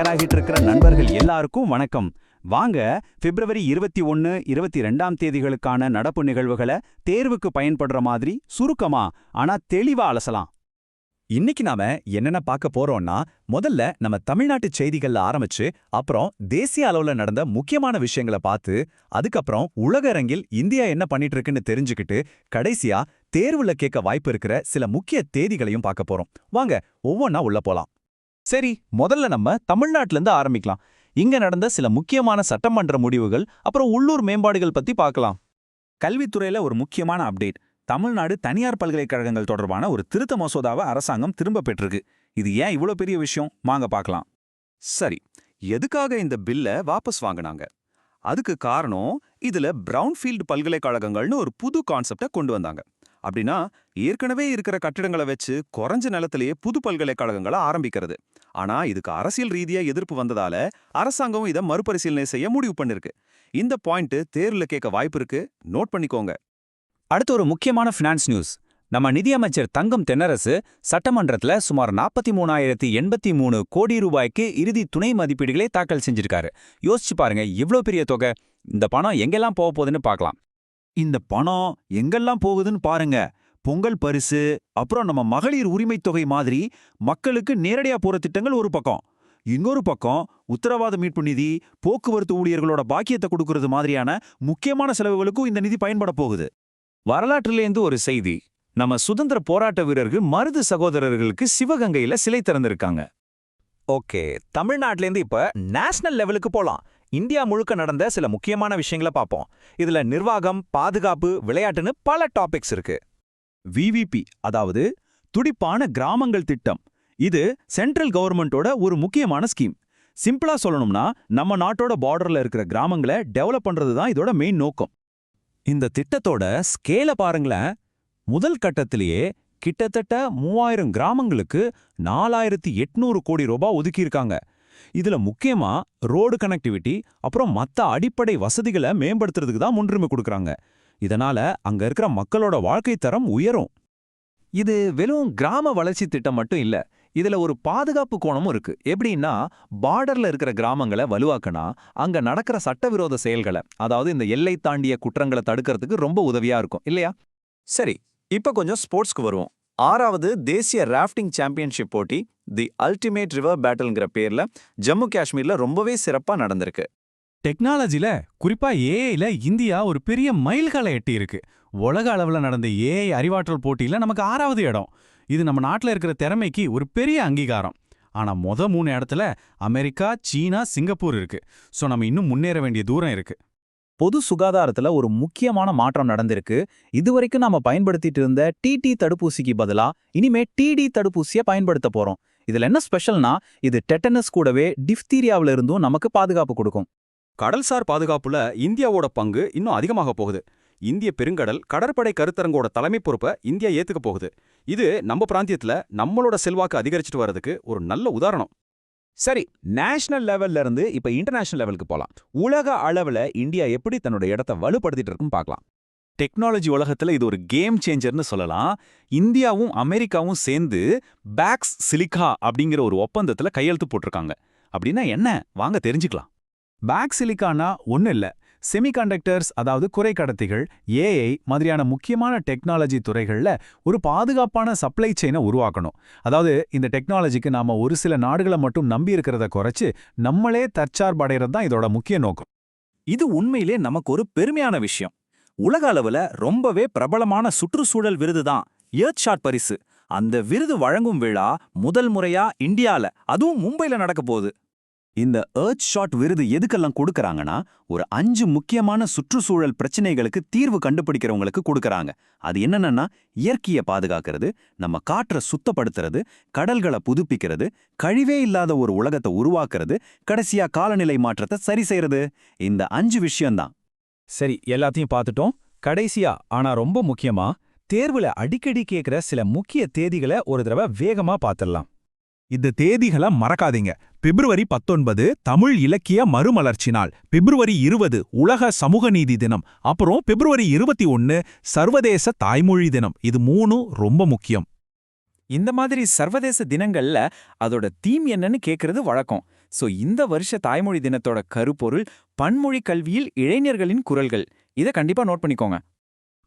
தயாராகிட்டு இருக்கிற நண்பர்கள் எல்லாருக்கும் வணக்கம். வாங்க பிப்ரவரி 21, 22ஆம் தேதிகளுக்கான நடப்பு நிகழ்வுகளை தேர்வுக்கு பயன்படுற மாதிரி சுருக்கமா ஆனா தெளிவா அலசலாம். இன்னைக்கு நாம என்னென்ன பார்க்க போறோம்னா, முதல்ல நம்ம தமிழ்நாட்டு செய்திகள்ல ஆரம்பிச்சு, அப்புறம் தேசிய அளவுல நடந்த முக்கியமான விஷயங்களை பார்த்து, அதுக்கப்புறம் உலக அரங்கில் இந்தியா என்ன பண்ணிட்டு இருக்குன்னு தெரிஞ்சுக்கிட்டு, கடைசியா தேர்வுல கேட்க வாய்ப்பு இருக்கிற சில முக்கிய தேதிகளையும் பார்க்க போறோம். வாங்க ஒவ்வொன்னா உள்ள போலாம். சரி, முதல்ல நம்ம தமிழ்நாட்டுல இருந்து ஆரம்பிக்கலாம். இங்க நடந்த சில முக்கியமான சட்டமன்ற முடிவுகள், அப்புறம் உள்ளூர் மேம்பாடுகள் பத்தி பார்க்கலாம். கல்வித்துறையில ஒரு முக்கியமான அப்டேட். தமிழ்நாடு தனியார் பல்கலைக்கழகங்கள் தொடர்பான ஒரு திருத்த மசோதாவை அரசாங்கம் திரும்ப பெற்றிருக்கு. இது ஏன் இவ்வளோ பெரிய விஷயம்? வாங்க பார்க்கலாம். சரி, எதுக்காக இந்த பில்லை வாபஸ் வாங்கினாங்க? அதுக்கு காரணம், இதுல பிரவுன்ஃபீல்டு பல்கலைக்கழகங்கள்னு ஒரு புது கான்செப்டை கொண்டு வந்தாங்க. அப்படின்னா, ஏற்கனவே இருக்கிற கட்டிடங்களை வச்சு குறைஞ்ச நிலத்திலேயே புது பல்கலைக்கழகங்களை ஆரம்பிக்கிறது. ஆனா இதுக்கு அரசியல் ரீதியா எதிர்ப்பு வந்ததால அரசாங்கம் இதை மறுபரிசீலனை செய்ய முடிவு பண்ணிருக்கு. இந்த பாயிண்ட் தேர்வுல கேட்க வாய்ப்பு இருக்கு, நோட் பண்ணிக்கோங்க. அடுத்து ஒரு முக்கியமான ஃபினான்ஸ் நியூஸ். நம்ம நிதியமைச்சர் தங்கம் தென்னரசு சட்டமன்றத்துல சுமார் 43,083 கோடி ரூபாய்க்கு இறுதி துணை மதிப்பீடுகளை தாக்கல் செஞ்சிருக்காரு. யோசிச்சு பாருங்க, இவ்ளோ பெரிய தொகை. இந்த பணம் எங்கெல்லாம் போக போகுதுன்னு பார்க்கலாம். இந்த பணம் எங்கெல்லாம் போகுதுன்னு பாருங்க. பொங்கல் பரிசு, அப்புறம் நம்ம மகளிர் உரிமைத் தொகை மாதிரி மக்களுக்கு நேரடியா போற திட்டங்கள் ஒரு பக்கம். இன்னொரு பக்கம் உத்தரவாத மீட்பு நிதி, போக்குவரத்து ஊழியர்களோட பாக்கியத்தை கொடுக்கறது மாதிரியான முக்கியமான செலவுகளுக்கும் இந்த நிதி பயன்பட போகுது. வரலாற்றிலேந்து ஒரு செய்தி. நம்ம சுதந்திர போராட்ட வீரர்கள் மருது சகோதரர்களுக்கு சிவகங்கையில சிலை திறந்திருக்காங்க. ஓகே, தமிழ்நாட்டிலேருந்து இப்ப நேஷனல் லெவலுக்கு போலாம். இந்தியா முழுக்க நடந்த சில முக்கியமான விஷயங்களை பார்ப்போம். இதுல நிர்வாகம், பாதுகாப்பு, விளையாட்டுன்னு பல டாபிக்ஸ் இருக்கு. விவிபி, அதாவது துடிப்பான கிராமங்கள் திட்டம். இது சென்ட்ரல் கவர்மெண்டோட ஒரு முக்கியமான ஸ்கீம். சிம்பிளா சொல்லணும்னா, நம்ம நாட்டோட பார்டர்ல இருக்கிற கிராமங்களை டெவலப் பண்றது தான் இதோட மெயின் நோக்கம். இந்த திட்டத்தோட ஸ்கேல பாருங்களேன். முதல் கட்டத்திலேயே கிட்டத்தட்ட 3000 கிராமங்களுக்கு 4800 கோடி ரூபாய் ஒதுக்கியிருக்காங்க. இதுல முக்கியமா ரோடு கனெக்டிவிட்டி, அப்புறம் மத்த அடிப்படை வசதிகளை மேம்படுத்துறதுக்கு தான் முன்னுரிமை கொடுக்கறாங்க. இதனால அங்க இருக்கிற மக்களோட வாழ்க்கை தரம் உயரும். இது வெறும் கிராம வளர்ச்சி திட்டம் மட்டும் இல்ல. இதுல ஒரு பாதுகாப்பு கோணமும் இருக்கு. எப்படின்னா, பார்டர்ல இருக்கிற கிராமங்களை வலுவாக்கனா அங்க நடக்கிற சட்டவிரோத செயல்களை, அதாவது இந்த எல்லை தாண்டிய குற்றங்களை தடுக்கிறதுக்கு ரொம்ப உதவியா இருக்கும் இல்லையா? சரி, இப்ப கொஞ்சம் ஸ்போர்ட்ஸ்க்கு வருவோம். 6வது தேசிய ராஃப்டிங் சாம்பியன்ஷிப் போட்டி தி அல்டிமேட் ரிவர் பேட்டில்ங்கிற பேர்ல ஜம்மு காஷ்மீர்ல ரொம்பவே சிறப்பா நடந்திருக்கு. டெக்னாலஜில, குறிப்பா ஏஐல இந்தியா ஒரு பெரிய மைல்கல்லை எட்டி இருக்கு. உலக அளவுல நடந்த ஏஐ அறிவாற்றல் போட்டியில நமக்கு 6வது இடம். இது நம்ம நாட்டுல இருக்கிற திறமைக்கு ஒரு பெரிய அங்கீகாரம். ஆனா 3 இடத்துல அமெரிக்கா, சீனா, சிங்கப்பூர் இருக்கு. சோ நம்ம இன்னும் முன்னேற வேண்டிய தூரம் இருக்கு. பொது சுகாதாரத்துல ஒரு முக்கியமான மாற்றம் நடந்திருக்கு. இதுவரைக்கும் நாம பயன்படுத்திட்டு இருந்த டிடி தடுப்பூசிக்கு பதிலா இனிமே டிடி தடுப்பூசியை பயன்படுத்த போறோம். இதுல என்ன ஸ்பெஷல்னா, இது டெட்டனஸ் கூடவே டிப்தீரியாவில இருந்தும் நமக்கு பாதுகாப்பு கொடுக்கும். கடல்சார் பாதுகாப்புல இந்தியாவோட பங்கு இன்னும் அதிகமாக போகுது. இந்திய பெருங்கடல் கடற்படை கருத்தரங்கோட தலைமை பொறுப்பை இந்தியா ஏத்துக்க போகுது. இது நம்ம பிராந்தியத்துல நம்மளோட செல்வாக்கு அதிகரிச்சுட்டு வர்றதுக்கு ஒரு நல்ல உதாரணம். சரி, நேஷனல் லெவல்ல இருந்து இப்ப இன்டர்நேஷனல் லெவலுக்கு போலாம். உலக அளவுல இந்தியா எப்படி தன்னோட இடத்தை வலுப்படுத்திட்டு இருக்குன்னு பார்க்கலாம். டெக்னாலஜி உலகத்துல இது ஒரு கேம் சேஞ்சர்னு சொல்லலாம். இந்தியாவும் அமெரிக்காவும் சேர்ந்து பேக்ஸ் சிலிக்கா அப்படிங்கிற ஒரு ஒப்பந்தத்துல கையெழுத்து போட்டிருக்காங்க. அப்படின்னா என்ன? வாங்க தெரிஞ்சுக்கலாம். பேக் சிலிக்கானா ஒன்றும் இல்லை. செமிகண்டக்டர்ஸ், அதாவது குறைக்கடத்திகள், ஏஐ மாதிரியான முக்கியமான டெக்னாலஜி துறைகளில் ஒரு பாதுகாப்பான சப்ளை செயினை உருவாக்கணும். அதாவது இந்த டெக்னாலஜிக்கு நாம ஒரு சில நாடுகளை மட்டும் நம்பி இருக்கிறத குறைச்சு நம்மளே தற்சார்படைகிறது தான் இதோட முக்கிய நோக்கம். இது உண்மையிலே நமக்கு ஒரு பெருமையான விஷயம். உலக அளவுல ரொம்பவே பிரபலமான சுற்றுச்சூழல் விருது தான் எர்த்ஷாட் பரிசு. அந்த விருது வழங்கும் விழா முதல் முறையா இந்தியால, அதுவும் மும்பைல நடக்க போகுது. இந்த எர்த்ஷாட் விருது எதுக்கெல்லாம் கொடுக்கறாங்கன்னா, ஒரு 5 முக்கியமான சுற்றுச்சூழல் பிரச்சனைகளுக்கு தீர்வு கண்டுபிடிக்கிறவங்களுக்கு கொடுக்கறாங்க. அது என்னன்னா, இயற்கையை பாதுகாக்கிறது, நம்ம காற்றை சுத்தப்படுத்துறது, கடல்களை புதுப்பிக்கிறது, கழிவே இல்லாத ஒரு உலகத்தை உருவாக்குறது, கடைசியா காலநிலை மாற்றத்தை சரி செய்யறது. இந்த 5 விஷயம்தான். சரி, எல்லாத்தையும் பார்த்துட்டோம். கடைசியா ஆனா ரொம்ப முக்கியமா, தேர்வுல அடிக்கடி கேட்கிற சில முக்கிய தேதிகளை ஒரு தடவை வேகமா பார்த்துடலாம். இந்த தேதிகளை மறக்காதீங்க. பிப்ரவரி 19 தமிழ் இலக்கிய மறுமலர்ச்சி நாள், பிப்ரவரி 20 உலக சமூக நீதி தினம், அப்புறம் பிப்ரவரி 21 சர்வதேச தாய்மொழி தினம். இது 3 ரொம்ப முக்கியம். இந்த மாதிரி சர்வதேச தினங்கள்ல அதோட தீம் என்னன்னு கேட்கறது வழக்கம். சோ இந்த வருஷ தாய்மொழி தினத்தோட கருப்பொருள் பன்மொழி கல்வியில் இளைஞர்களின் குரல்கள். இத கண்டிப்பா நோட் பண்ணிக்கோங்க.